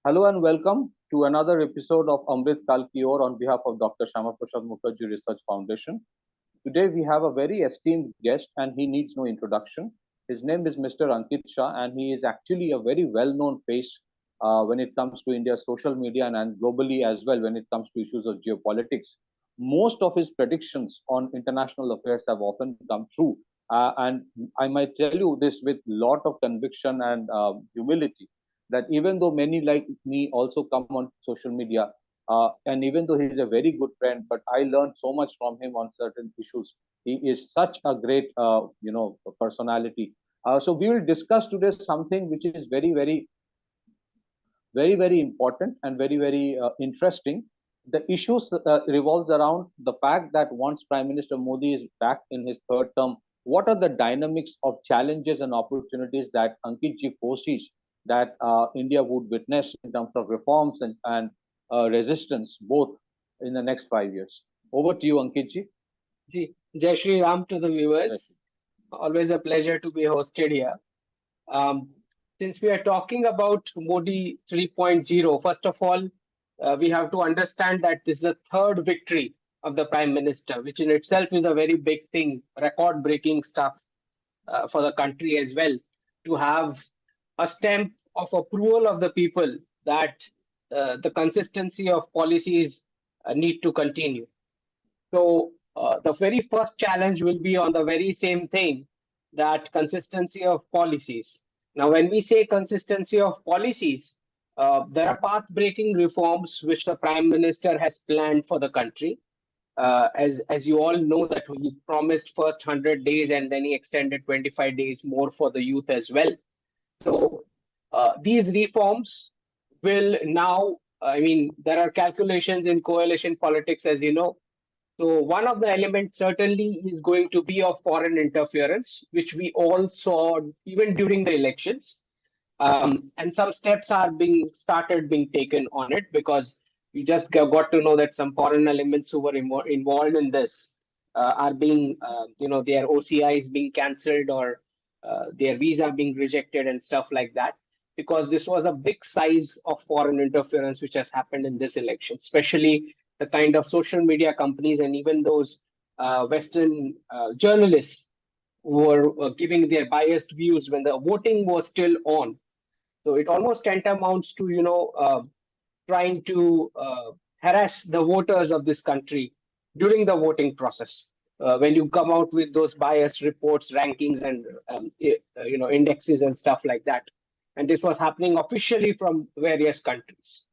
Hello and welcome to another episode of Amrit Kal Ki Aur on behalf of Dr. Shama Prasad Mukherjee Research Foundation. Today we have a very esteemed guest and he needs no introduction. His name is Mr. Ankit Shah and he is actually a very well-known face when it comes to India's social media and globally as well when it comes to issues of geopolitics. Most of his predictions on international affairs have often come true. And I might tell you this with lot of conviction and humility that even though many like me also come on social media, and even though he's a very good friend, but I learned so much from him on certain issues. He is such a great, personality. So we will discuss today something which is very important and very interesting. The issues revolves around the fact that once Prime Minister Modi is back in his third term, what are the dynamics of challenges and opportunities that Ankit ji foresees that India would witness in terms of reforms and resistance, both in the next 5 years. Over to you, Ankit ji. Ji, Jai Shri Ram to the viewers. Always a pleasure to be hosted here. Um, since we are talking about Modi 3.0, first of all, we have to understand that this is a third victory of the Prime Minister, which in itself is a very big thing, record-breaking stuff for the country as well, to have a stamp of approval of the people that the consistency of policies need to continue. So the very first challenge will be on the very same thing, that consistency of policies. Now, when we say consistency of policies, there are path-breaking reforms which the Prime Minister has planned for the country. As you all know, that he promised first 100 days and then he extended 25 days more for the youth as well. So these reforms will now, there are calculations in coalition politics, as you know. So one of the elements certainly is going to be of foreign interference, which we all saw even during the elections. And some steps are being started being taken on it, because we just got to know that some foreign elements who were involved in this are being, their OCI is being cancelled, or their visa being rejected and stuff like that, because this was a big size of foreign interference which has happened in this election, especially the kind of social media companies and even those Western journalists who were giving their biased views when the voting was still on. So it almost tantamounts to, trying to harass the voters of this country during the voting process. When you come out with those biased reports, rankings, and indexes and stuff like that, and this was happening officially from various countries.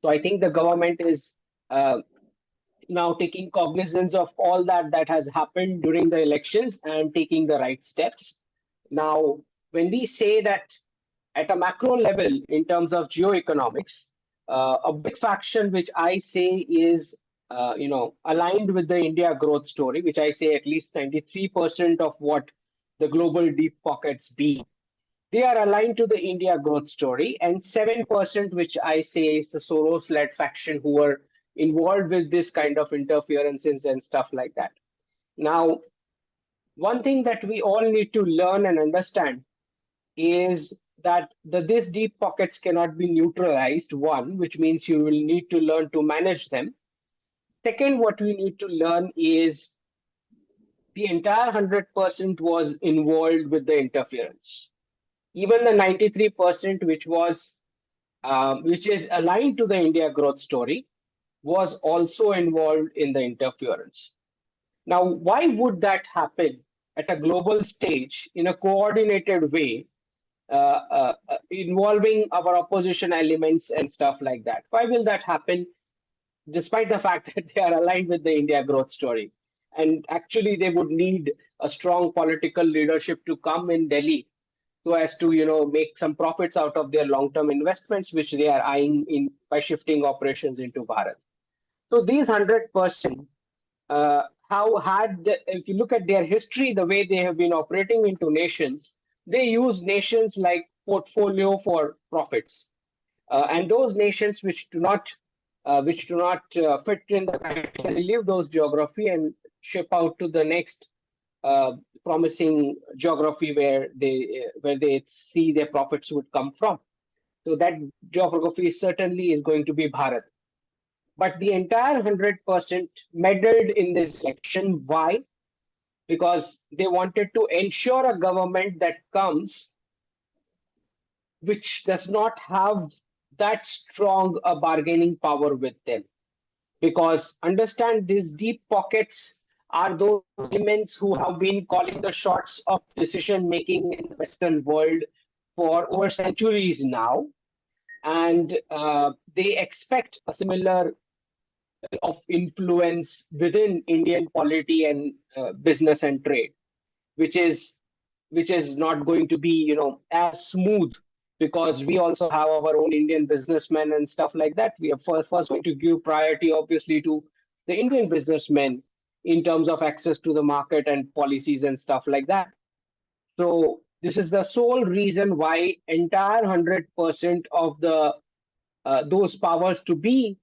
So I think the government is now taking cognizance of all that has happened during the elections and taking the right steps. Now, when we say that at a macro level, in terms of geoeconomics, a big faction which I say is, aligned with the India growth story, which I say at least 93% of what the global deep pockets be, they are aligned to the India growth story, and 7%, which I say is the Soros-led faction who are involved with this kind of interferences and stuff like that. Now, one thing that we all need to learn and understand is that these deep pockets cannot be neutralized, one, which means you will need to learn to manage them. Second, what we need to learn is the entire 100% was involved with the interference. Even the 93%, which is aligned to the India growth story, was also involved in the interference. Now, why would that happen at a global stage in a coordinated way, involving our opposition elements and stuff like that? Why will that happen, despite the fact that they are aligned with the India growth story? And actually, they would need a strong political leadership to come in Delhi so as to make some profits out of their long-term investments, which they are eyeing in by shifting operations into Bharat. So these 100%, if you look at their history, the way they have been operating into nations, they use nations like portfolio for profits, and those nations which do not fit in the criteria, leave those geography and ship out to the next promising geography where they see their profits would come from. So that geography certainly is going to be Bharat. But the entire 100% meddled in this election. Why? Because they wanted to ensure a government that comes which does not have that strong a bargaining power with them. Because understand these deep pockets are those elements who have been calling the shots of decision making in the Western world for over centuries now. And they expect a similar of influence within Indian polity and business and trade, which is which is not going to be as smooth because we also have our own Indian businessmen and stuff like that. We are first going to give priority, obviously, to the Indian businessmen in terms of access to the market and policies and stuff like that. So this is the sole reason why entire 100% of the those powers to be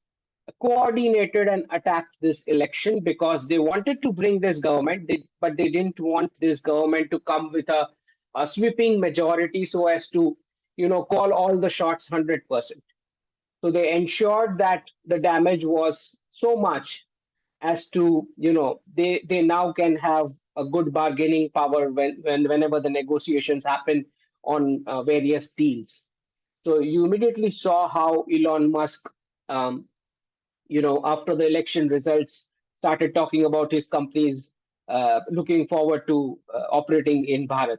coordinated and attacked this election because they wanted to bring this government, but they didn't want this government to come with a sweeping majority so as to, call all the shots 100%. So they ensured that the damage was so much as to, they now can have a good bargaining power whenever the negotiations happen on various deals. So you immediately saw how Elon Musk um, after the election results, started talking about his companies looking forward to operating in Bharat.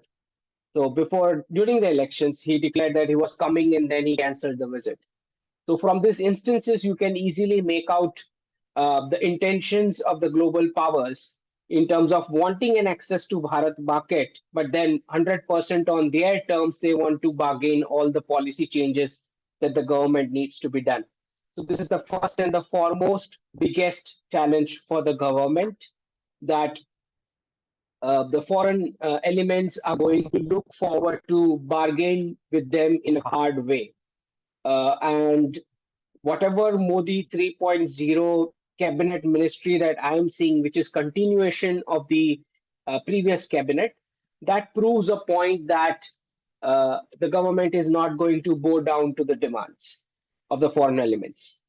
So during the elections, he declared that he was coming and then he canceled the visit. So from these instances, you can easily make out the intentions of the global powers in terms of wanting an access to Bharat market, but then 100% on their terms, they want to bargain all the policy changes that the government needs to be done. So this is the first and the foremost biggest challenge for the government that the foreign elements are going to look forward to bargain with them in a hard way. And whatever Modi 3.0 cabinet ministry that I am seeing, which is continuation of the previous cabinet, that proves a point that the government is not going to bow down to the demands of the foreign elements.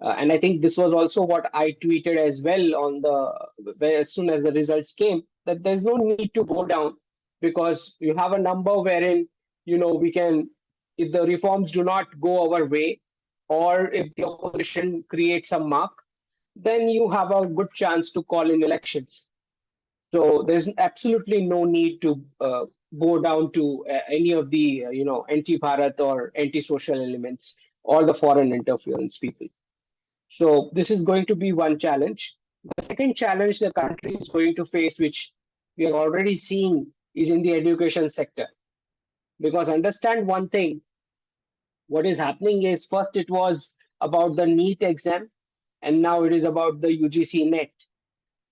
And I think this was also what I tweeted as well as soon as the results came, that there's no need to bow down because you have a number wherein we can, if the reforms do not go our way, or if the opposition creates a mark, then you have a good chance to call in elections. So there's absolutely no need to go down to any of the anti-Bharat or anti-social elements or the foreign interference people. So this is going to be one challenge. The second challenge the country is going to face, which we are already seeing, is in the education sector. Because understand one thing, what is happening is first it was about the NEET exam, and now it is about the UGC NET.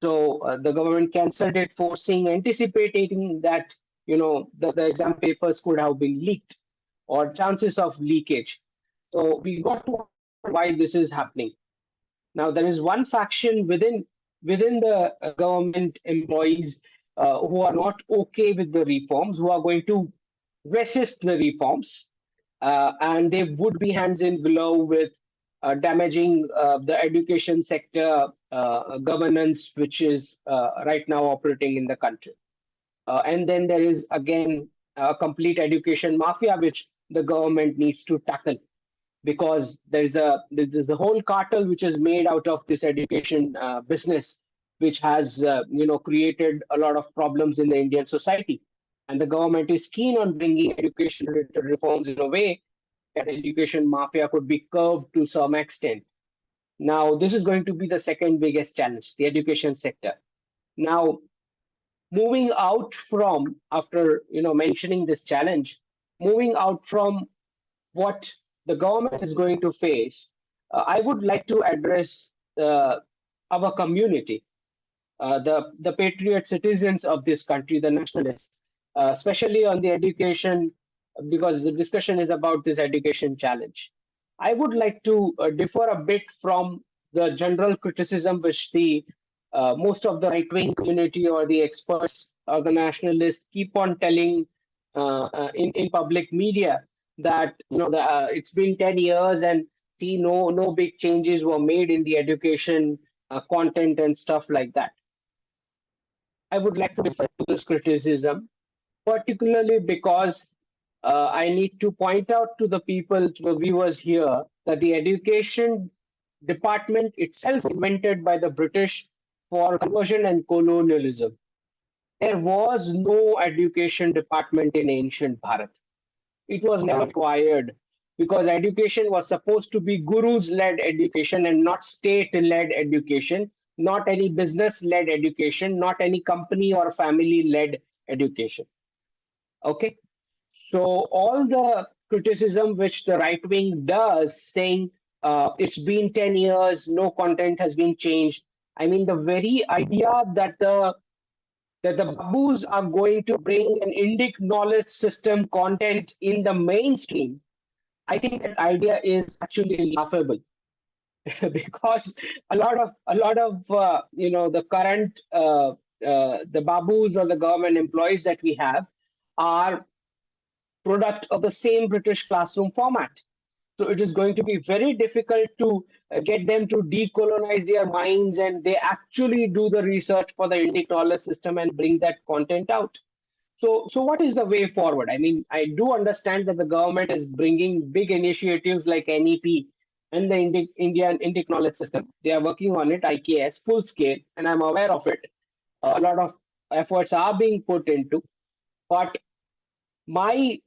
So the government cancelled it, anticipating that the exam papers could have been leaked or chances of leakage. So we got to understand why this is happening. Now there is one faction within the government employees who are not okay with the reforms, who are going to resist the reforms, and they would be hands in glove with damaging the education sector governance, which is right now operating in the country. And then there is again a complete education mafia, which the government needs to tackle because there's a whole cartel which is made out of this education business, which has created a lot of problems in the Indian society. And the government is keen on bringing education related reforms in a way that education mafia could be curbed to some extent. Now, this is going to be the second biggest challenge, the education sector. Now, moving out from after mentioning this challenge, moving out from what the government is going to face, I would like to address our community, the patriot citizens of this country, the nationalists, especially on the education, because the discussion is about this education challenge. I would like to differ a bit from the general criticism which the most of the right-wing community or the experts or the nationalists keep on telling in public media that it's been 10 years and see no big changes were made in the education content and stuff like that. I would like to refer to this criticism, particularly because I need to point out to the people, to the viewers here, that the education department itself invented by the British for conversion and colonialism. There was no education department in ancient Bharat. It was never required because education was supposed to be gurus led education and not state led education, not any business led education, not any company or family led education. Okay. So all the criticism which the right wing does, saying it's been 10 years, no content has been changed. I mean, the very idea that the babus are going to bring an Indic knowledge system content in the mainstream, I think that idea is actually laughable because a lot of the current the babus or the government employees that we have are product of the same British classroom format. So it is going to be very difficult to get them to decolonize their minds and they actually do the research for the Indic knowledge system and bring that content out. So what is the way forward? I mean, I do understand that the government is bringing big initiatives like NEP and the Indian Indic knowledge system. They are working on it, IKS, full scale, and I'm aware of it. A lot of efforts are being put into, but my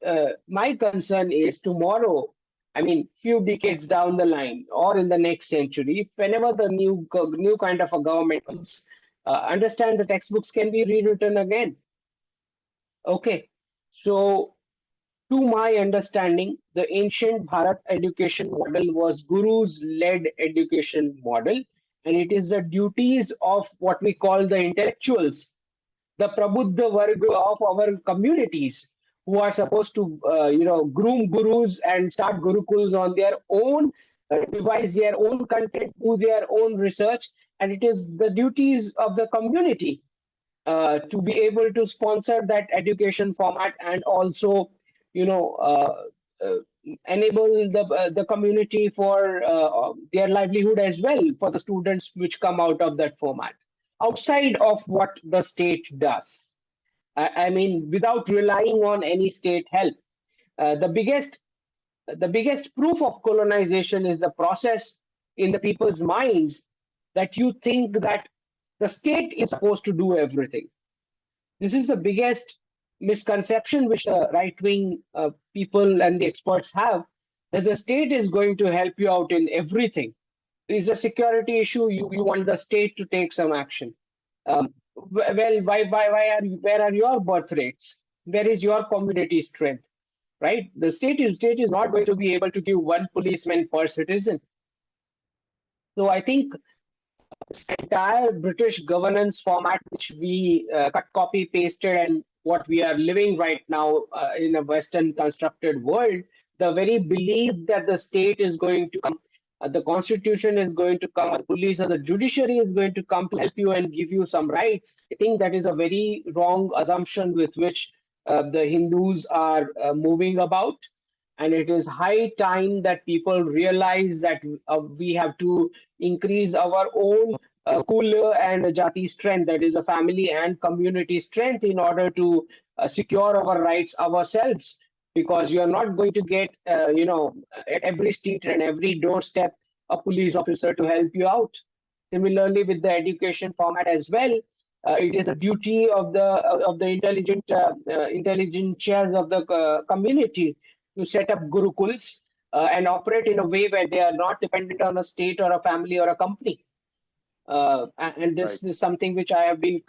concern is tomorrow. I mean, few decades down the line, or in the next century, whenever the new kind of a government comes, understand the textbooks can be rewritten again. Okay, so to my understanding, the ancient Bharat education model was gurus-led education model, and it is the duties of what we call the intellectuals, the Prabuddha Varga of our communities, who are supposed to, groom gurus and start gurukuls on their own, devise their own content, do their own research, and it is the duties of the community to be able to sponsor that education format and also, you know, uh, enable the community for their livelihood as well for the students which come out of that format outside of what the state does. I mean, without relying on any state help. The biggest proof of colonization is the process in the people's minds that you think that the state is supposed to do everything. This is the biggest misconception which the right wing people and the experts have, that the state is going to help you out in everything. Is a security issue, you want the state to take some action. Well, where are your birth rates? Where is your community strength? Right? The state is not going to be able to give one policeman per citizen. So I think this entire British governance format, which we cut, copy, pasted, and what we are living right now in a Western constructed world, the very belief that the state is going to come, the constitution is going to come, the police or the judiciary is going to come to help you and give you some rights. I think that is a very wrong assumption with which the Hindus are moving about. And it is high time that people realize that we have to increase our own Kula and Jati strength, that is a family and community strength, in order to secure our rights ourselves. Because you are not going to get, at every street and every doorstep, a police officer to help you out. Similarly, with the education format as well, it is a duty of the intelligent chairs of the community to set up gurukuls and operate in a way where they are not dependent on a state or a family or a company. And Right. this is something which I have been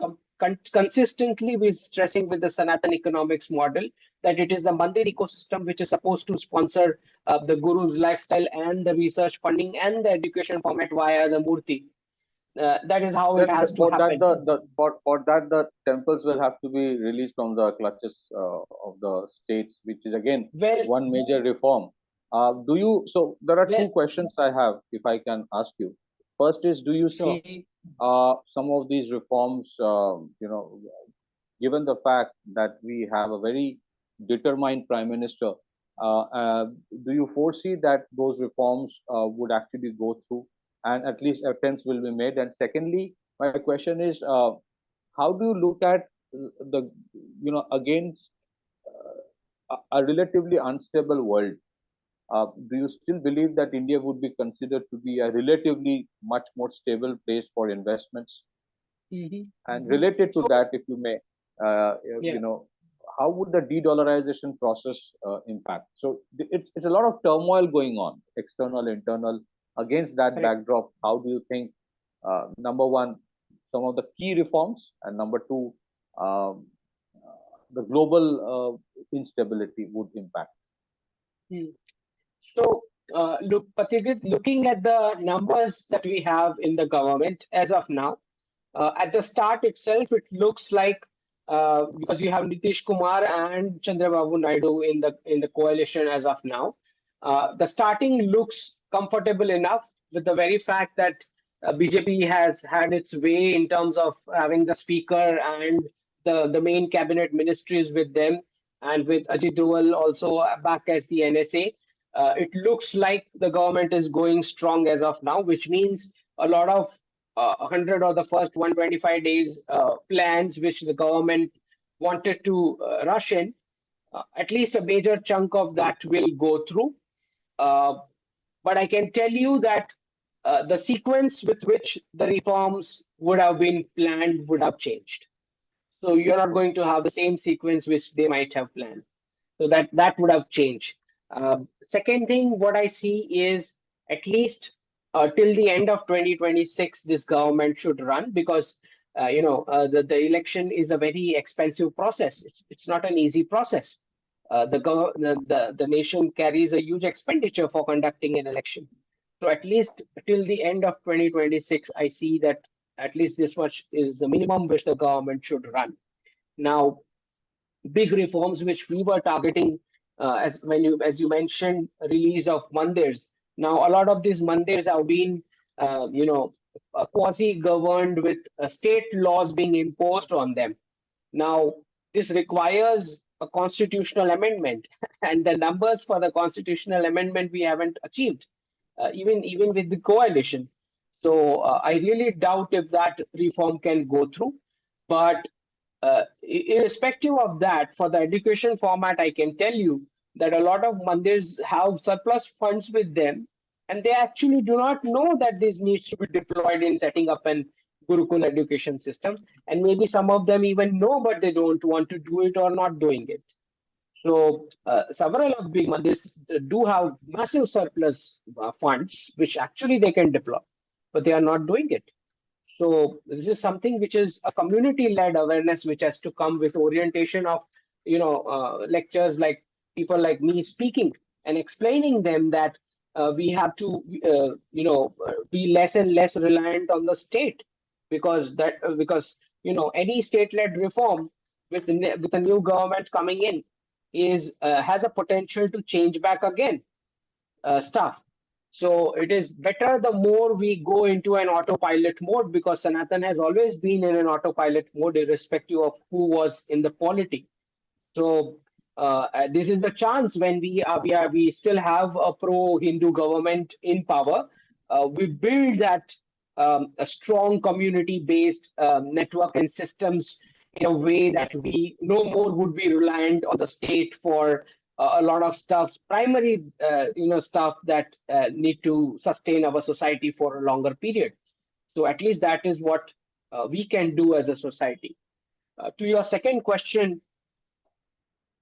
consistently be stressing with the Sanatan economics model, that it is the Mandir ecosystem which is supposed to sponsor the guru's lifestyle and the research funding and the education format via the Murti. That is how it Then has to for that happen. for that the temples will have to be released from the clutches of the states, which is again Well, one major reform. Do you? So there are two well, questions I have, if I can ask you. First is, do you sure. see some of these reforms? Given the fact that we have a very determined prime minister, Do you foresee that those reforms would actually go through, and at least attempts will be made? And secondly, my question is, how do you look at the, against a relatively unstable world? Do you still believe that India would be considered to be a relatively much more stable place for investments? And related to So, that, if you may, uh, yeah, you know, how would the de-dollarization process impact? So it's a lot of turmoil going on, external, internal. Against that correct. backdrop, how do you think, number one, some of the key reforms, and number two, um, the global instability would impact? Hmm. So, look, Patigit, looking at the numbers that we have in the government as of now, at the start itself, it looks like because you have Nitish Kumar and Chandrababu Naidu in the coalition as of now, the starting looks comfortable enough with the very fact that BJP has had its way in terms of having the speaker and the main cabinet ministries with them, and with Ajit Doval also back as the NSA. It looks like the government is going strong as of now, which means a lot of 100 or the first 125 days plans which the government wanted to rush in, at least a major chunk of that will go through. Uh, but I can tell you that the sequence with which the reforms would have been planned would have changed. So you're not going to have the same sequence which they might have planned. So that would have changed. Second thing, what I see is at least till the end of 2026, this government should run because the election is a very expensive process. It's not an easy process. The nation carries a huge expenditure for conducting an election. So at least till the end of 2026, I see that at least this much is the minimum which the government should run. Now, big reforms which we were targeting, as you mentioned, release of mandirs. Now a lot of these mandirs have been quasi governed with state laws being imposed on them. Now this requires a constitutional amendment and the numbers for the constitutional amendment we haven't achieved, even with the coalition. So I really doubt if that reform can go through. But irrespective of that, for the education format, I can tell you that a lot of mandirs have surplus funds with them, and they actually do not know that this needs to be deployed in setting up an Gurukul education system. And maybe some of them even know, but they don't want to do it or not doing it. So several of big mandirs do have massive surplus funds, which actually they can deploy, but they are not doing it. So this is something which is a community-led awareness, which has to come with orientation of, lectures like people like me speaking and explaining them that we have to, be less and less reliant on the state, because any state-led reform with a new government coming in is has a potential to change back again stuff. So it is better the more we go into an autopilot mode, because Sanatan has always been in an autopilot mode, irrespective of who was in the polity. So this is the chance when we still have a pro-Hindu government in power. We build that a strong community-based network and systems in a way that we no more would be reliant on the state for a lot of stuff, primary stuff that need to sustain our society for a longer period. So at least that is what we can do as a society. To your second question,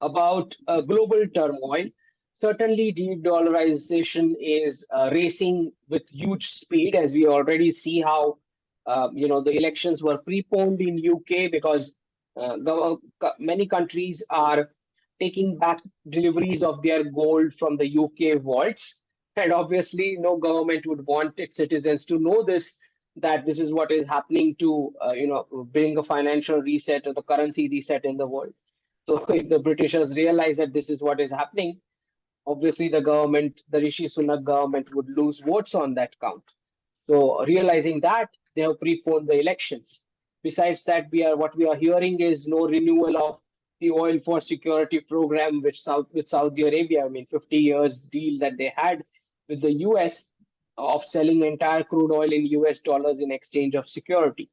about global turmoil. Certainly, de-dollarization is racing with huge speed, as we already see how the elections were preponed in UK because many countries are taking back deliveries of their gold from the UK vaults, and obviously, no government would want its citizens to know this. That this is what is happening to bring a financial reset or the currency reset in the world. So if the Britishers realize that this is what is happening, obviously the government, the Rishi Sunak government, would lose votes on that count. So realizing that, they have preponed the elections. Besides that, what we are hearing is no renewal of the oil for security program with Saudi Arabia. I mean, 50 years deal that they had with the US of selling entire crude oil in US dollars in exchange of security.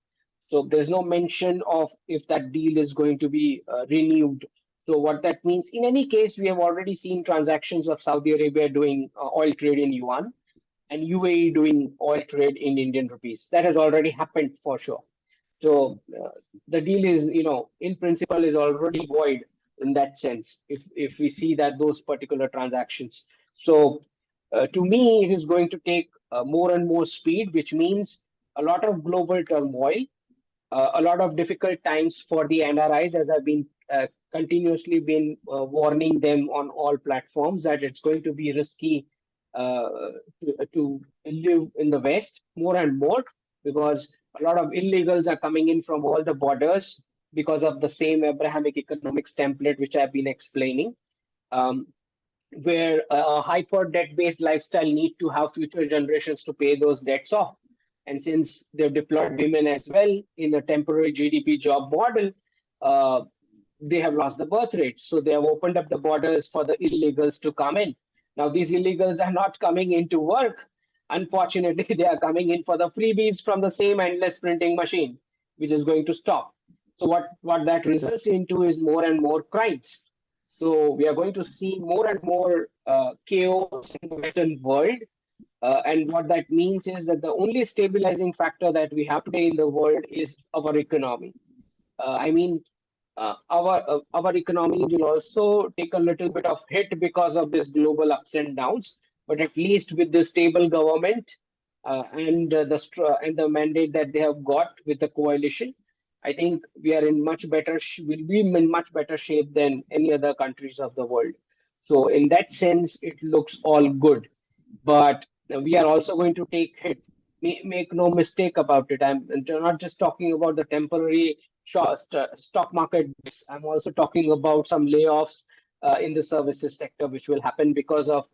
So there's no mention of if that deal is going to be renewed. So what that means, in any case, we have already seen transactions of Saudi Arabia doing oil trade in yuan and UAE doing oil trade in Indian rupees. That has already happened for sure. So the deal is, in principle, is already void in that sense. If we see that those particular transactions, so to me, it is going to take more and more speed, which means a lot of global turmoil, a lot of difficult times for the NRIs, as I've been continuously been warning them on all platforms that it's going to be risky uh, to live in the West more and more because a lot of illegals are coming in from all the borders because of the same Abrahamic economics template which I've been explaining. Um, where a hyper debt-based lifestyle need to have future generations to pay those debts off. And since they've deployed women as well in a temporary GDP job model, uh, they have lost the birth rates. So they have opened up the borders for the illegals to come in. Now, these illegals are not coming in to work. Unfortunately, they are coming in for the freebies from the same endless printing machine, which is going to stop. So what that results into is more and more crimes. So we are going to see more and more chaos in the Western world. And what that means is that the only stabilizing factor that we have today in the world is our economy. I mean, our economy will also take a little bit of hit because of this global ups and downs. But at least with the stable government and the mandate that they have got with the coalition, I think we are in much better will be in much better shape than any other countries of the world. So in that sense, it looks all good. But we are also going to take hit. Make no mistake about it. I'm not just talking about the temporary stock market. I'm also talking about some layoffs in the services sector, which will happen because of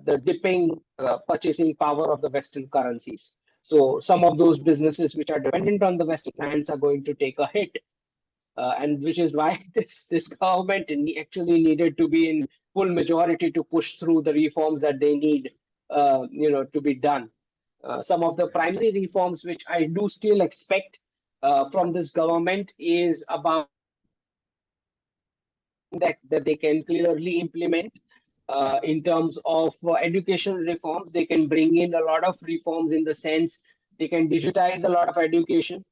the dipping purchasing power of the Western currencies. So some of those businesses which are dependent on the Western hands are going to take a hit, and which is why this government actually needed to be in full majority to push through the reforms that they need, to be done. Some of the primary reforms which I do still expect from this government is about that they can clearly implement in terms of education reforms. They can bring in a lot of reforms in the sense they can digitize a lot of education,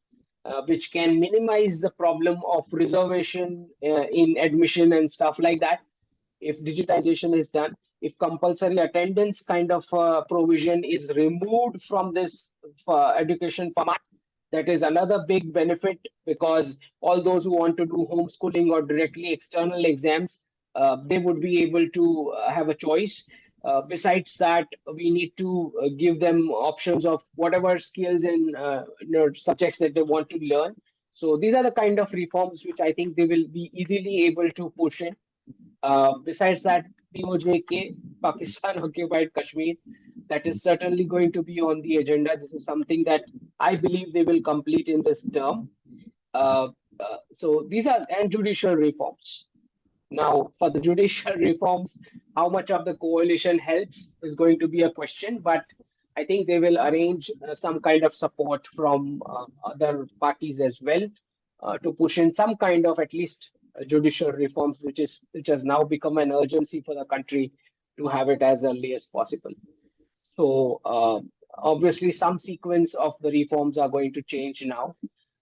which can minimize the problem of reservation in admission and stuff like that. If digitization is done, if compulsory attendance kind of provision is removed from this education format, that is another big benefit because all those who want to do homeschooling or directly external exams, they would be able to have a choice. Besides that, we need to give them options of whatever skills and subjects that they want to learn. So these are the kind of reforms which I think they will be easily able to push in. Besides that, POJK, Pakistan occupied Kashmir, that is certainly going to be on the agenda. This is something that I believe they will complete in this term. Uh, so these are and judicial reforms. Now, for the judicial reforms, how much of the coalition helps is going to be a question, but I think they will arrange some kind of support from other parties as well to push in some kind of at least judicial reforms, which has now become an urgency for the country to have it as early as possible. So obviously, some sequence of the reforms are going to change now.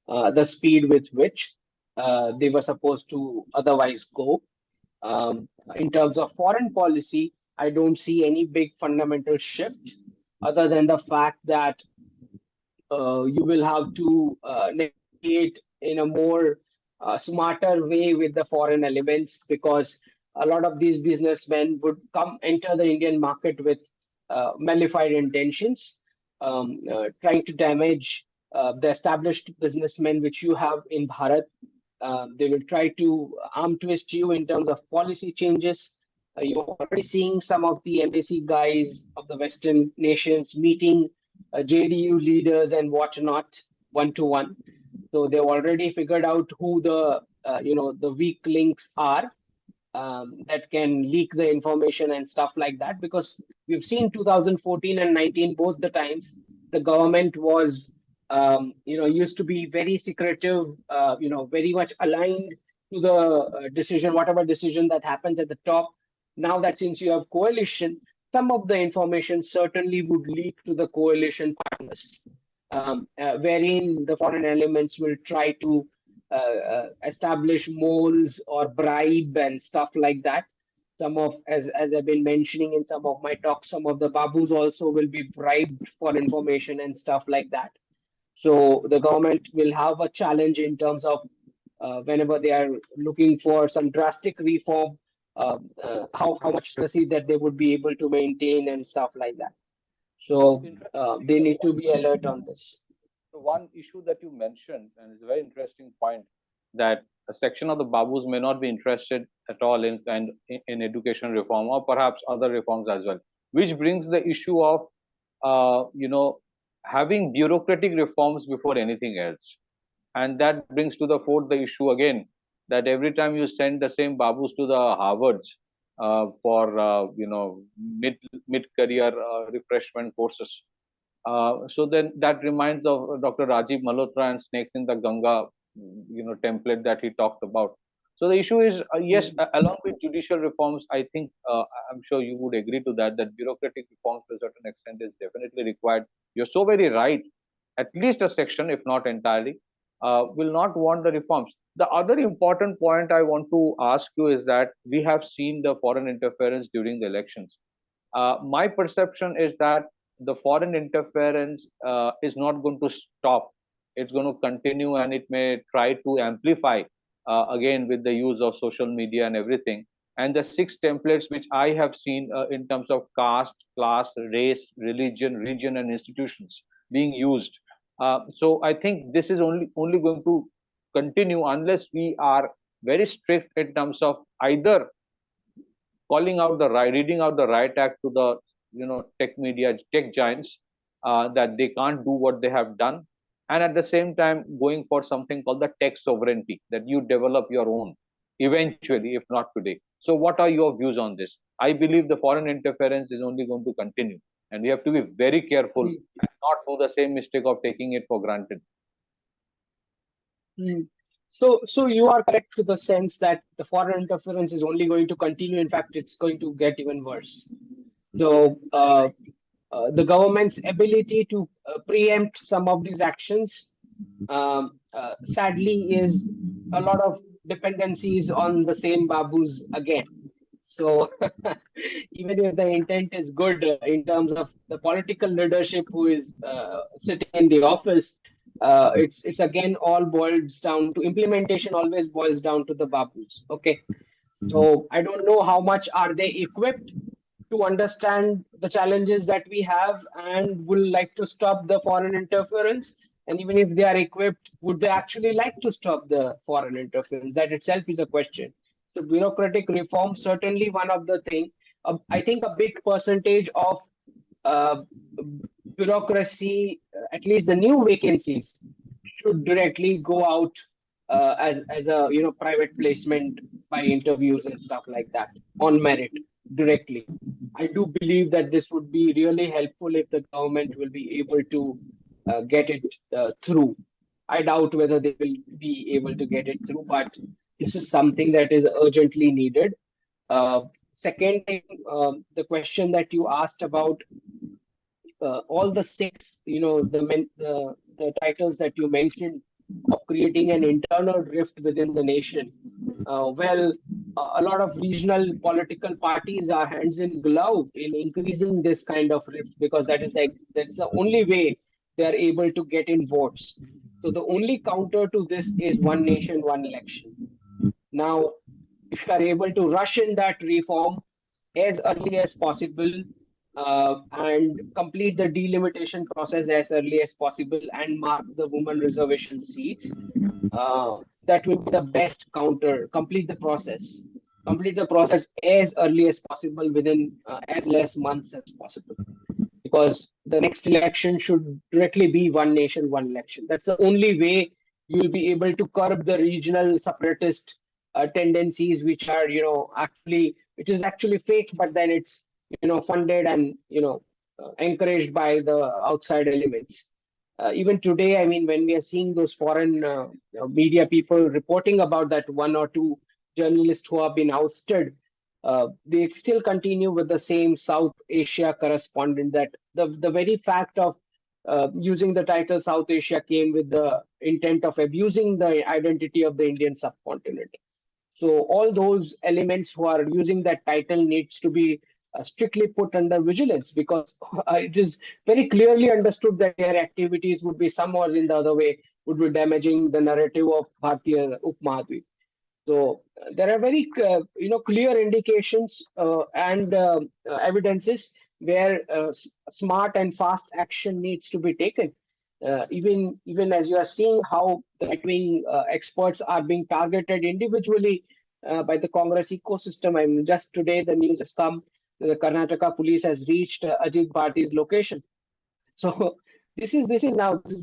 The speed with which they were supposed to otherwise go. In terms of foreign policy, I don't see any big fundamental shift other than the fact that you will have to negotiate in a more smarter way with the foreign elements because a lot of these businessmen would come enter the Indian market with malified intentions, trying to damage the established businessmen which you have in Bharat. They will try to arm twist you in terms of policy changes. You're already seeing some of the embassy guys of the Western nations meeting JDU leaders and whatnot one to one. So they've already figured out who the the weak links are, that can leak the information and stuff like that. Because we've seen 2014 and 19, both the times, the government was, used to be very secretive, very much aligned to the decision, whatever decision that happens at the top. Now that since you have coalition, some of the information certainly would leak to the coalition partners, wherein the foreign elements will try to establish moles or bribe and stuff like that. Some of, as I've been mentioning in some of my talks, some of the babus also will be bribed for information and stuff like that. So the government will have a challenge in terms of, whenever they are looking for some drastic reform, how much secrecy that they would be able to maintain and stuff like that. So they need to be alert on this. So one issue that you mentioned, and it's a very interesting point, that a section of the Babus may not be interested at all in education reform or perhaps other reforms as well, which brings the issue of having bureaucratic reforms before anything else, and that brings to the fore the issue again that every time you send the same Babus to the Harvards for mid career refreshment courses, so then that reminds of Dr. Rajiv Malhotra and Snakes in the Ganga, template that he talked about. So the issue is, yes, along with judicial reforms, I think I'm sure you would agree to that, that bureaucratic reforms to a certain extent is definitely required. You're so very right. At least a section, if not entirely, will not want the reforms. The other important point I want to ask you is that we have seen the foreign interference during the elections. My perception is that the foreign interference is not going to stop. It's going to continue, and it may try to amplify again with the use of social media and everything. And the six templates which I have seen in terms of caste, class, race, religion, region, and institutions being used. So I think this is only going to continue unless we are very strict in terms of either calling out the right, reading out the right act to the tech media, tech giants, that they can't do what they have done, and at the same time going for something called the tech sovereignty, that you develop your own eventually, if not today. So what are your views on this? I believe the foreign interference is only going to continue, and we have to be very careful and not do the same mistake of taking it for granted. So you are correct to the sense that the foreign interference is only going to continue. In fact, it's going to get even worse. So the government's ability to preempt some of these actions, sadly, is a lot of dependencies on the same babus again. So even if the intent is good in terms of the political leadership who is sitting in the office, it's again all boils down to implementation. Always boils down to the babus. Okay, so I don't know how much are they equipped to understand the challenges that we have and will like to stop the foreign interference. And even if they are equipped, would they actually like to stop the foreign interference? That itself is a question. So bureaucratic reform, certainly one of the thing. I think a big percentage of uh, bureaucracy, at least the new vacancies, should directly go out as a private placement by interviews and stuff like that on merit directly. I do believe that this would be really helpful if the government will be able to get it through. I doubt whether they will be able to get it through, but this is something that is urgently needed. Uh, Second thing, the question that you asked about all the six, the titles that you mentioned of creating an internal rift within the nation. A lot of regional political parties are hands in glove in increasing this kind of rift, because that's the only way they are able to get in votes. So the only counter to this is one nation, one election. Now, if you are able to rush in that reform as early as possible, and complete the delimitation process as early as possible and mark the women reservation seats, that will be the best counter. Complete the process as early as possible within as less months as possible, because the next election should directly be one nation, one election. That's the only way You will be able to curb the regional separatist tendencies, which are, which is actually fake, but then it's, funded and, encouraged by the outside elements. Even today, I mean, when we are seeing those foreign media people reporting about that one or two journalists who have been ousted, they still continue with the same South Asia correspondent. That the very fact of using the title South Asia came with the intent of abusing the identity of the Indian subcontinent. So all those elements who are using that title needs to be strictly put under vigilance, because it is very clearly understood that their activities would be some or in the other way would be damaging the narrative of Bharatiya Upmahadweep. So there are very clear indications and evidences where smart and fast action needs to be taken. Even as you are seeing how the right-wing experts are being targeted individually by the Congress ecosystem. I mean, just today the news has come that the Karnataka police has reached Ajit Bharti's location. So this is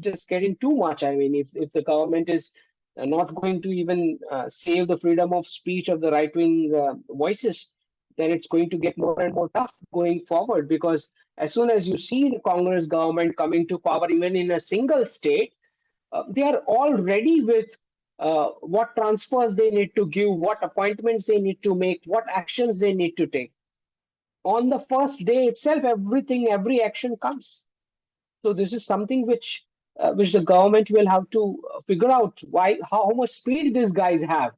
just getting too much. I mean, if the government is not going to even save the freedom of speech of the right wing voices, then it's going to get more and more tough going forward. Because as soon as you see the Congress government coming to power, even in a single state, they are all ready with what transfers they need to give, what appointments they need to make, what actions they need to take. On the first day itself, every action comes. So this is something which the government will have to figure out why how much speed these guys have.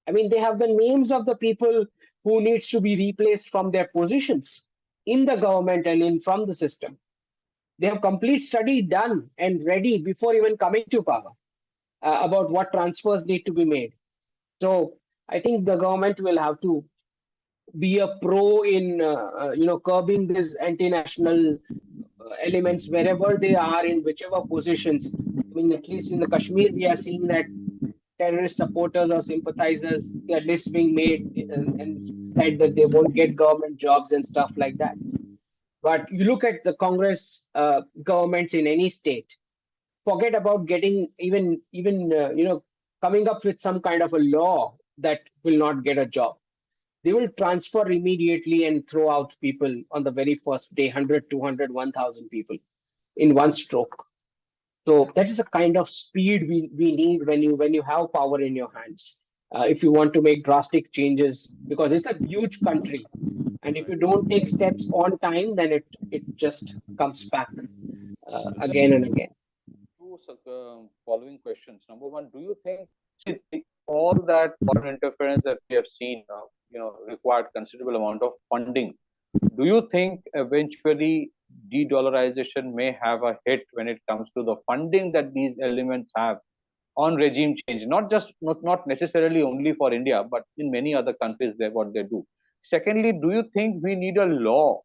I mean, they have the names of the people who needs to be replaced from their positions in the government and in from the system. They have complete study done and ready before even coming to power about what transfers need to be made. So I think the government will have to be a pro in curbing these anti-national elements wherever they are in whichever positions. I mean, at least in the Kashmir, we are seeing that terrorist supporters or sympathizers, their list being made and said that they won't get government jobs and stuff like that. But you look at the Congress governments in any state, forget about getting even coming up with some kind of a law that will not get a job. They will transfer immediately and throw out people on the very first day, 100, 200, 1,000 people in one stroke. So that is a kind of speed we need when you have power in your hands. If you want to make drastic changes, because it's a huge country, and if you don't take steps on time, then it just comes back Just again and again. two following questions. Number one, do you think see, all that foreign interference that we have seen, required considerable amount of funding? Do you think eventually de-dollarization may have a hit when it comes to the funding that these elements have on regime change? Not necessarily only for India, but in many other countries, they what they do. Secondly, do you think we need a law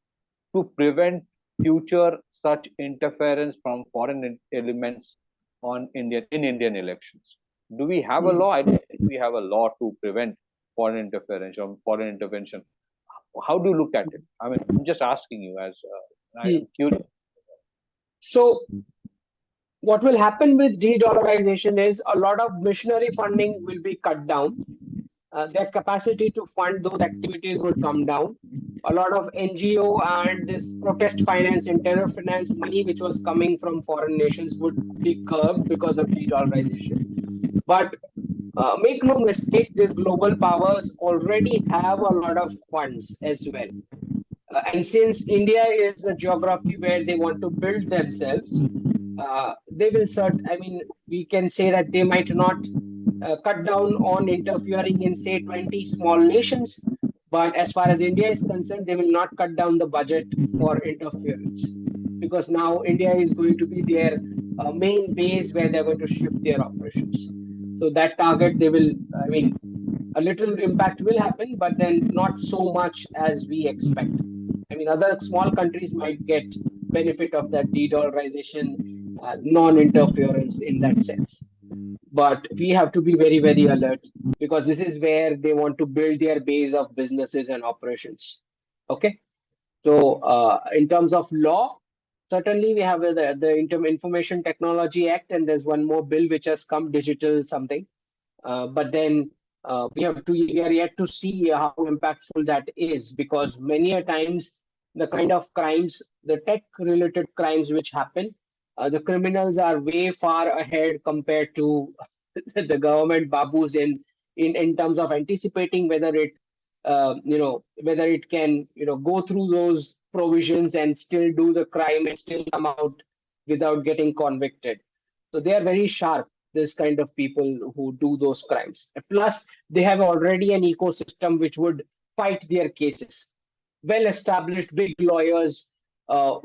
to prevent future such interference from foreign elements on Indian elections? Do we have a Hmm. law? I don't think we have a law to prevent foreign interference or foreign intervention. How do you look at it? I mean, I'm just asking you as I Hmm. am curious. So what will happen with de-dollarization is a lot of missionary funding will be cut down. Their capacity to fund those activities would come down. A lot of NGO and this protest finance and terror finance money, which was coming from foreign nations, would be curbed because of de-dollarization. But make no mistake, these global powers already have a lot of funds as well. And since India is a geography where they want to build themselves, they will cert. I mean, we can say that they might not cut down on interfering in, say, 20 small nations. But as far as India is concerned, they will not cut down the budget for interference, because now India is going to be their main base where they're going to shift their operations. So that target, they will, I mean, a little impact will happen, but then not so much as we expect. I mean, other small countries might get benefit of that de-dollarization, non-interference in that sense. But we have to be very, very alert, because this is where they want to build their base of businesses and operations. Okay. So, in terms of law, Certainly, we have the Information Technology Act, and there's one more bill which has come, digital something. But then we are yet to see how impactful that is, because many a times the kind of crimes, the tech-related crimes which happen, the criminals are way far ahead compared to the government babus in terms of anticipating whether whether it can go through those provisions and still do the crime and still come out without getting convicted. So they are very sharp, this kind of people who do those crimes. Plus, they have already an ecosystem which would fight their cases. Well established big lawyers, uh,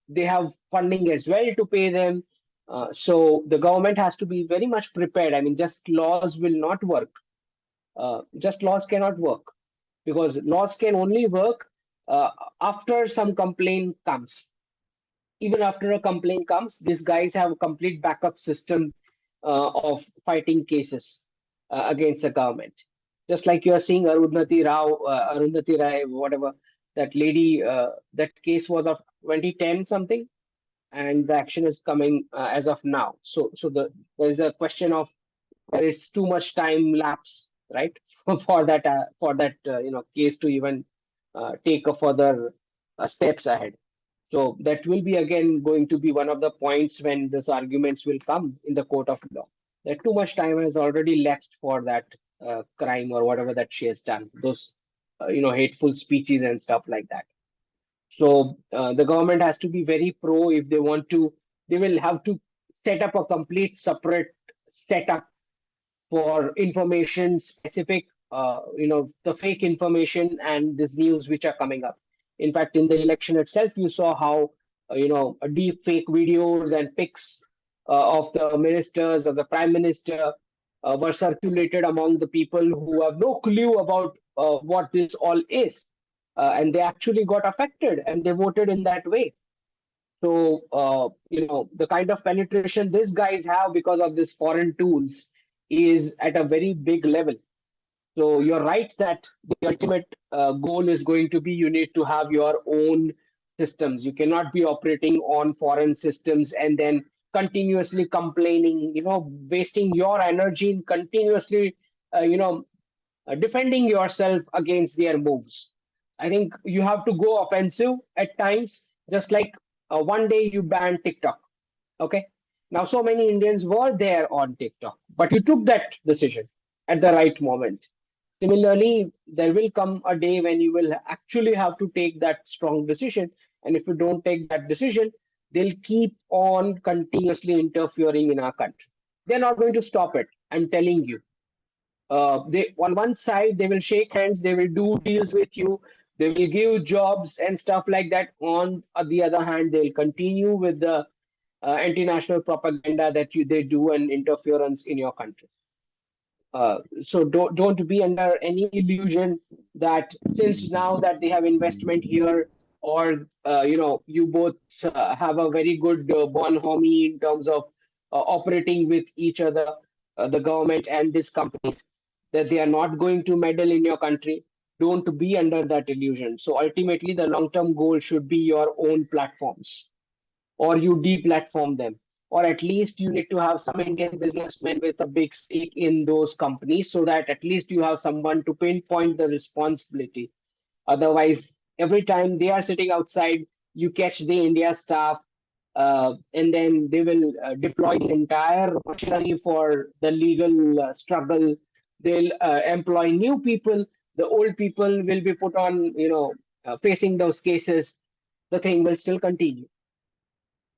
they have funding as well to pay them. So the government has to be very much prepared. I mean, just laws will not work. Just laws cannot work, because laws can only work uh, after some complaint comes. Even after a complaint comes, these guys have a complete backup system of fighting cases against the government. Just like you are seeing Arundhati Rai, whatever, that lady, that case was of 2010 something, and the action is coming as of now. There is a question of where it's too much time lapse, right, for that case to even take a further steps ahead. So that will be again going to be one of the points when these arguments will come in the court of law. That too much time has already lapsed for that crime or whatever that she has done. Those hateful speeches and stuff like that. So the government has to be very pro if they want to. They will have to set up a complete separate setup for information specific, the fake information and this news which are coming up. In fact, in the election itself, you saw how deep fake videos and pics of the ministers, of the prime minister, were circulated among the people who have no clue about what this all is, and they actually got affected and they voted in that way. So, the kind of penetration these guys have because of these foreign tools is at a very big level. So, you're right that the ultimate goal is going to be you need to have your own systems. You cannot be operating on foreign systems and then continuously complaining, wasting your energy in continuously, defending yourself against their moves. I think you have to go offensive at times, just like one day you banned TikTok. Okay. Now, so many Indians were there on TikTok, but you took that decision at the right moment. Similarly, there will come a day when you will actually have to take that strong decision. And if you don't take that decision, they'll keep on continuously interfering in our country. They're not going to stop it. I'm telling you. They on one side they will shake hands, they will do deals with you, they will give jobs and stuff like that. On the other hand, they'll continue with the anti-national propaganda that they do and interference in your country. So don't be under any illusion that since now that they have investment here, or you both have a very good bonhomie in terms of operating with each other, the government and these companies, that they are not going to meddle in your country. Don't be under that illusion. So ultimately, the long-term goal should be your own platforms, or you deplatform them, or at least you need to have some Indian businessmen with a big stake in those companies, so that at least you have someone to pinpoint the responsibility. Otherwise, every time they are sitting outside, you catch the India staff, and then they will deploy the entire machinery for the legal struggle. They'll employ new people. The old people will be put on, facing those cases. The thing will still continue.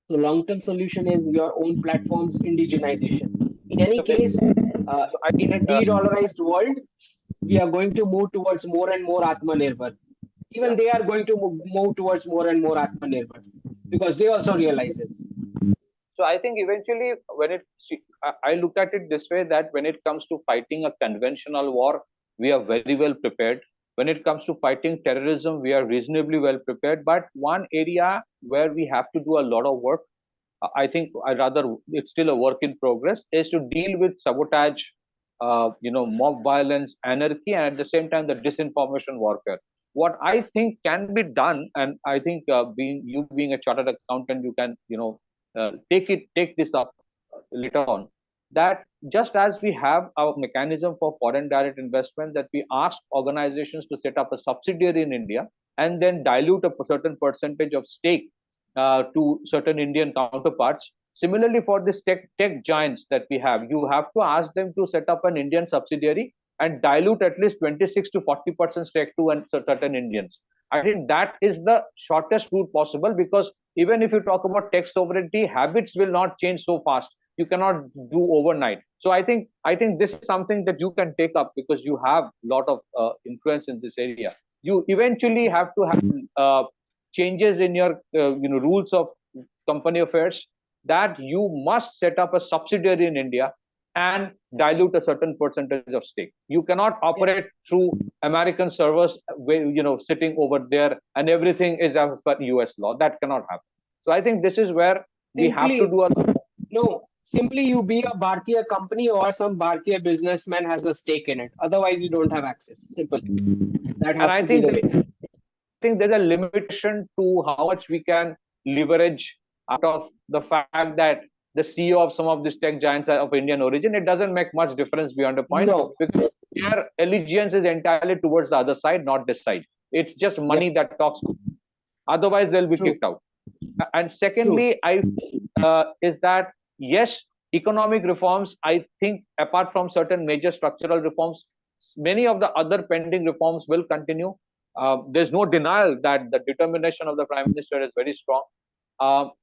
So long-term solution is your own platform's indigenization. In any Okay. case, So I in think a de-dollarized world, we are going to move towards more and more Atmanirbhar. yeah. Even they are going to move towards more and more Atmanirbhar, because they also realize it. So I think eventually, I look at it this way, that when it comes to fighting a conventional war, we are very well prepared. When it comes to fighting terrorism, we are reasonably well prepared. But one area where we have to do a lot of work, I think I rather it's still a work in progress, is to deal with sabotage, mob violence, anarchy, and at the same time the disinformation warfare. what I think can be done, and I think being a chartered accountant, you can take this up later on. That just as we have our mechanism for foreign direct investment, that we ask organizations to set up a subsidiary in India and then dilute a certain percentage of stake to certain Indian counterparts. Similarly, for this tech giants that we have, you have to ask them to set up an Indian subsidiary and dilute at least 26 to 40% stake to certain Indians. I think that is the shortest route possible, because even if you talk about tech sovereignty, habits will not change so fast. You cannot do overnight. So I think this is something that you can take up, because you have a lot of influence in this area. You eventually have to have changes in your rules of company affairs, that you must set up a subsidiary in India and dilute a certain percentage of stake. You cannot operate through American servers, sitting over there, and everything is as per US law. That cannot happen. So I think this is where we have to Simply, do a no, simply you be a Bharatiya company or some Bharatiya businessman has a stake in it. Otherwise, you don't have access. Simple. That and has to be the way. I think there's a limitation to how much we can leverage out of the fact that the CEO of some of these tech giants are of Indian origin. It doesn't make much difference beyond a point, No. because their allegiance is entirely towards the other side, not this side. It's just money Yes. that talks. Otherwise, they'll be True. kicked out. And True. secondly, I is that yes, economic reforms. I think apart from certain major structural reforms, many of the other pending reforms will continue. There's no denial that the determination of the Prime Minister is very strong.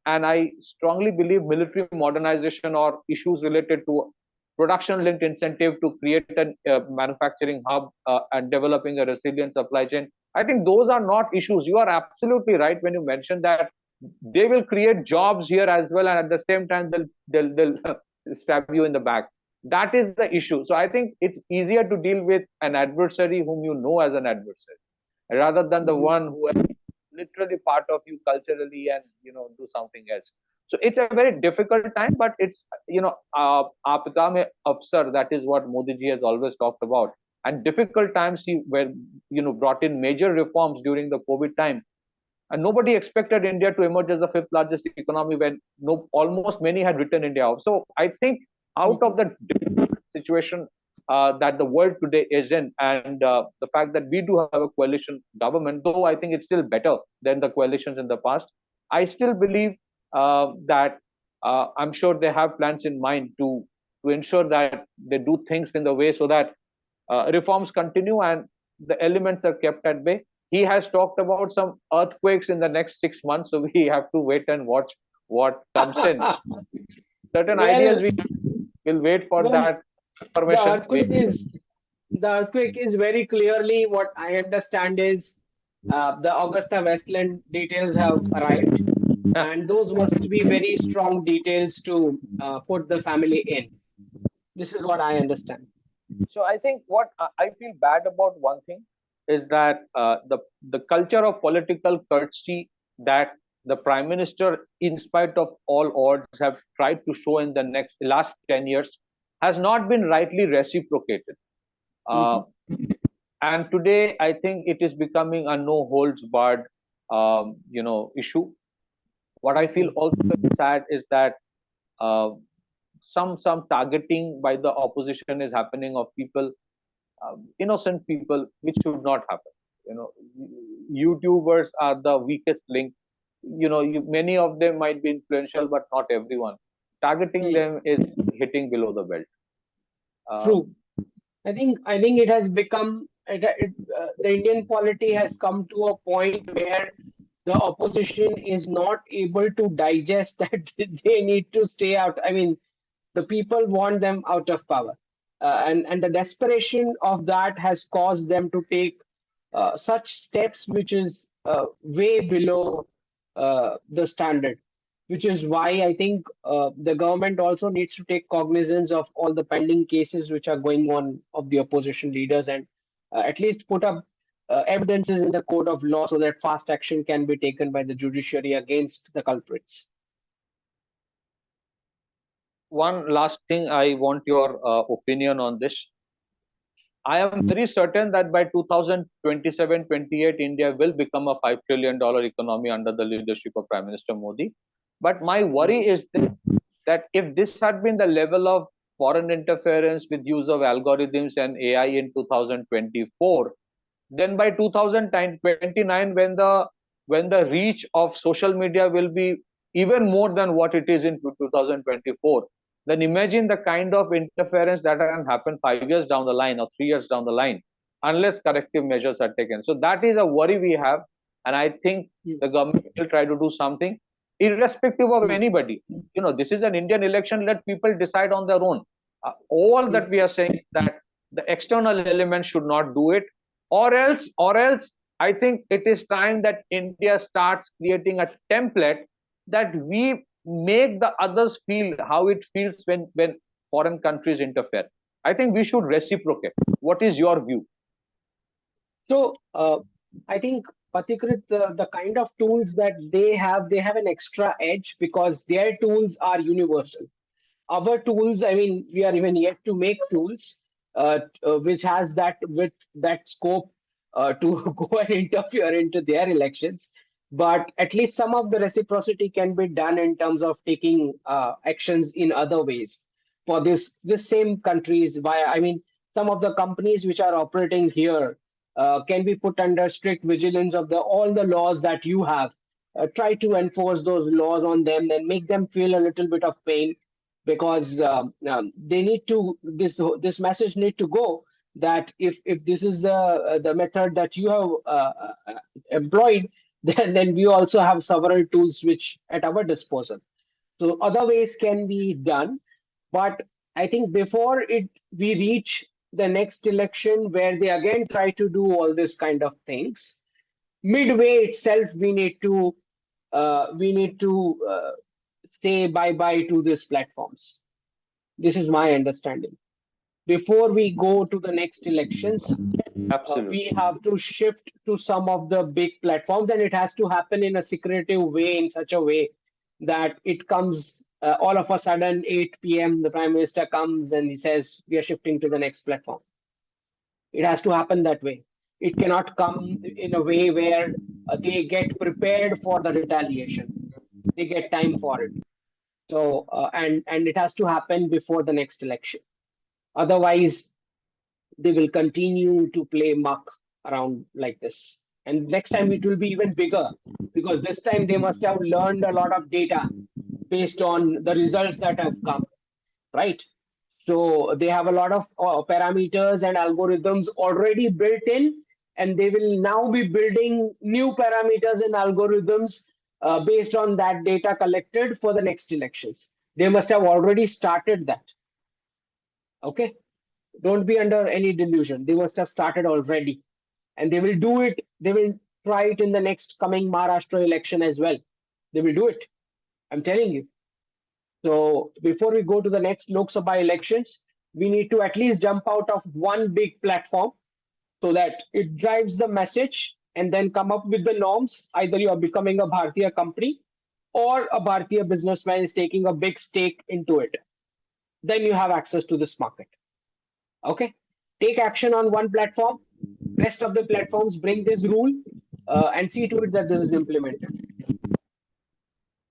And I strongly believe military modernization or issues related to production linked incentive to create a manufacturing hub and developing a resilient supply chain. I think those are not issues. You are absolutely right when you mention that they will create jobs here as well, and at the same time they'll stab you in the back. That is the issue. So I think it's easier to deal with an adversary whom you know as an adversary, rather than the Mhm. one who is literally part of you culturally and do something else. So it's a very difficult time, but it's aapda mein afsar, that is what Modi ji has always talked about. And difficult times, he were brought in major reforms during the COVID time, and nobody expected India to emerge as the fifth largest economy when almost many had written India off. So I think out of the difficult situation that the world today is in, and the fact that we do have a coalition government, though I think it's still better than the coalitions in the past, I still believe that I'm sure they have plans in mind to ensure that they do things in the way so that reforms continue and the elements are kept at bay. He has talked about some earthquakes in the next 6 months, so we have to wait and watch what comes in. Certain ideas Well, we will wait for well, that the information. earthquake is the earthquake is very clearly what I understand is the Augusta Westland details have arrived, and those must be very strong details to put the family in. This is what I understand. So I think what I feel bad about one thing is that the culture of political courtesy that the Prime Minister, in spite of all odds, have tried to show in the last 10 years has not been rightly reciprocated. Uh, Mhm. and today, I think it is becoming a no holds barred, issue. What I feel Mhm. also very sad is that uh, some targeting by the opposition is happening of people, innocent people, which should not happen. You know, YouTubers are the weakest link. Many of them might be influential, but not everyone. Targeting Hmm. them is hitting below the belt. True. Um, I think it has become the Indian polity has come to a point where the opposition is not able to digest that they need to stay out. I mean, the people want them out of power, and the desperation of that has caused them to take such steps which is way below the standard, which is why I think the government also needs to take cognizance of all the pending cases which are going on of the opposition leaders, and at least put up evidences in the court of law so that fast action can be taken by the judiciary against the culprits. one last thing, I want your opinion on this. I am very certain that by 2027-28, India will become a $5 trillion economy under the leadership of Prime Minister Modi. But my worry is that if this had been the level of foreign interference with use of algorithms and AI in 2024, then by 2029, when the reach of social media will be even more than what it is in 2024, then imagine the kind of interference that can happen 5 years down the line or 3 years down the line, unless corrective measures are taken. So that is a worry we have, and I think the government will try to do something, irrespective of anybody. This is an Indian election. Let people decide on their own. All that we are saying is that the external element should not do it, or else I think it is time that India starts creating a template that we make the others feel how it feels when foreign countries interfere. I think we should reciprocate. What is your view? So I think Pathikrit, the kind of tools that they have an extra edge because their tools are universal. Our tools, I mean, we are even yet to make tools which has that with that scope to go and interfere into their elections. But at least some of the reciprocity can be done in terms of taking actions in other ways for this same countries. Via, I mean, some of the companies which are operating here can be put under strict vigilance of the all the laws that you have. Try to enforce those laws on them and make them feel a little bit of pain because they need to this message need to go that if this is the method that you have employed, then we also have several tools which at our disposal. So other ways can be done, but I think before it we reach the next election where they again try to do all this kind of things, midway itself we need to say bye bye to these platforms. This is my understanding. Before we go to the next elections, we Absolutely. have to shift to some of the big platforms, and it has to happen in a secretive way, in such a way that it comes all of a sudden 8 p.m. The Prime Minister comes and he says, "We are shifting to the next platform." It has to happen that way. It cannot come in a way where they get prepared for the retaliation. They get time for it. So and it has to happen before the next election. Otherwise, they will continue to play muck around like this. And next time it will be even bigger because this time they must have learned a lot of data based on the results that have come, right? So they have a lot of parameters and algorithms already built in, and they will now be building new parameters and algorithms based on that data collected for the next elections. They must have already started that. Okay, don't be under any delusion. They must have started already, and they will do it. They will try it in the next coming Maharashtra election as well. They will do it. I'm telling you. So before we go to the next Lok Sabha elections, we need to at least jump out of one big platform so that it drives the message and then come up with the norms. Either you are becoming a Bharatiya company or a Bharatiya businessman is taking a big stake into it. Then you have access to this market. Okay. Take action on one platform. Rest of the platforms bring this rule and see to it that this is implemented.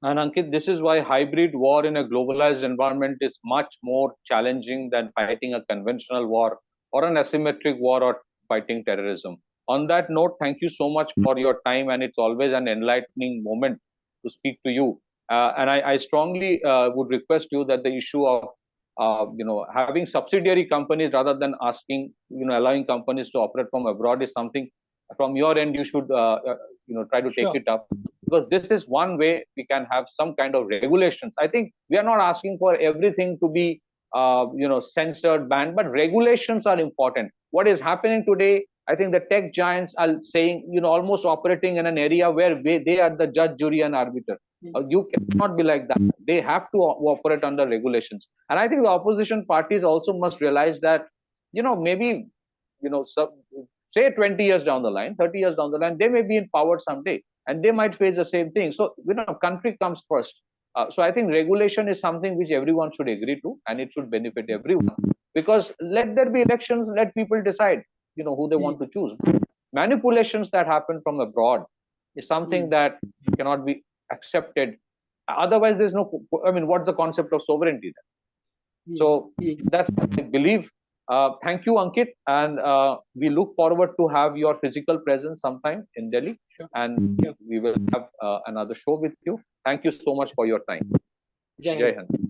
And Ankit, this is why hybrid war in a globalized environment is much more challenging than fighting a conventional war or an asymmetric war or fighting terrorism. On that note, thank you so much for your time, and it's always an enlightening moment to speak to you. And I strongly would request you that the issue of having subsidiary companies rather than asking, allowing companies to operate from abroad is something from your end you should try to take Sure. it up, because this is one way we can have some kind of regulations. I think we are not asking for everything to be censored, banned, but regulations are important. What is happening today, I think the tech giants are saying, almost operating in an area where they are the judge, jury, and arbiter. You cannot be like that. They have to operate under regulations. And I think the opposition parties also must realize that, maybe, say 20 years down the line, 30 years down the line, they may be in power someday and they might face the same thing. So, country comes first. So I think regulation is something which everyone should agree to, and it should benefit everyone. because let there be elections, let people decide, who they want to choose. Manipulations that happen from abroad is something that cannot be accepted. Otherwise, there's no, I mean, what's the concept of sovereignty then? So that's what I believe. Thank you, Ankit, and we look forward to have your physical presence sometime in Delhi, and we will have another show with you. Thank you so much for your time. Jai Jai Hind. Hind.